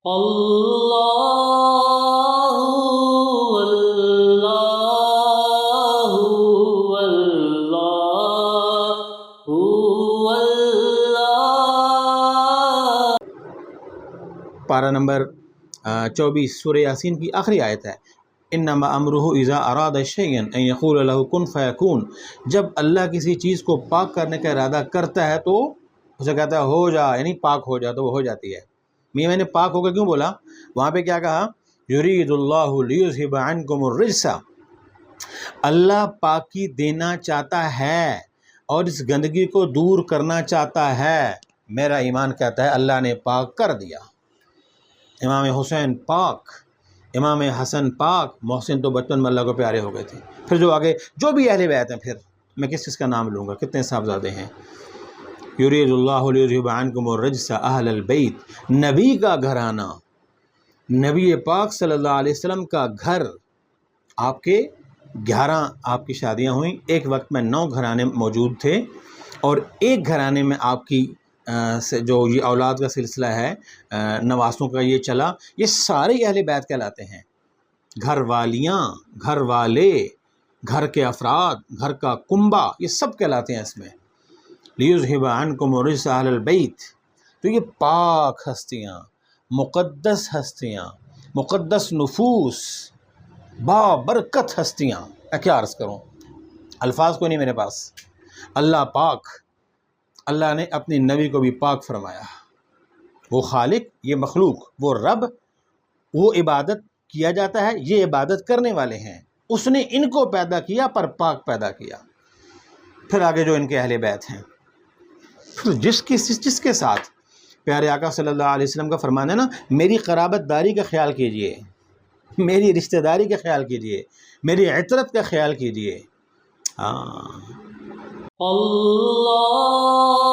اللہ اللہ اللہ۔ پارہ نمبر 24 سورہ یاسین کی آخری آیت ہے، انما امرہ اذا اراد شیئا ان یقول له کن فیکون۔ جب اللہ کسی چیز کو پاک کرنے کا ارادہ کرتا ہے تو اسے کہتا ہے ہو جا، یعنی پاک ہو جا، تو وہ ہو جاتی ہے۔ میں نے پاک ہو کر کیوں بولا؟ وہاں پہ کیا کہا؟ یرید اللہ لیذھب عنکم الرجس، اللہ پاکی دینا چاہتا ہے اور اس گندگی کو دور کرنا چاہتا ہے۔ میرا ایمان کہتا ہے اللہ نے پاک کر دیا۔ امام حسین پاک، امام حسن پاک، محسن تو بچپن میں اللہ کو پیارے ہو گئے تھے۔ پھر جو آگے جو بھی اہل بیت ہیں، پھر میں کس کا نام لوں گا، کتنے صاحبزادے ہیں۔ یرید اللہ لیذھب عنکم الرجس اہل البیت، نبی کا گھرانہ، نبی پاک صلی اللہ علیہ وسلم کا گھر۔ آپ کے 11 آپ کی شادیاں ہوئیں، ایک وقت میں 9 گھرانے موجود تھے، اور ایک گھرانے میں آپ کی جو یہ اولاد کا سلسلہ ہے، نواسوں کا یہ چلا، یہ سارے اہل بیت کہلاتے ہیں۔ گھر والیاں، گھر والے، گھر کے افراد، گھر کا کنبہ، یہ سب کہلاتے ہیں اس میں۔ لیذھب عنکم الرجس اہل البیت، تو یہ پاک ہستیاں، مقدس ہستیاں، مقدس نفوس، بابرکت ہستیاں، میں کیا عرض کروں، الفاظ کو نہیں میرے پاس۔ اللہ پاک، اللہ نے اپنی نبی کو بھی پاک فرمایا۔ وہ خالق، یہ مخلوق، وہ رب، وہ عبادت کیا جاتا ہے، یہ عبادت کرنے والے ہیں۔ اس نے ان کو پیدا کیا پر پاک پیدا کیا۔ پھر آگے جو ان کے اہل بیت ہیں، پھر جس کے ساتھ پیارے آقا صلی اللہ علیہ وسلم کا فرمان ہے نا، میری قرابت داری کا خیال کیجئے، میری رشتہ داری کا خیال کیجئے، میری عطرت کا خیال کیجئے۔ اللہ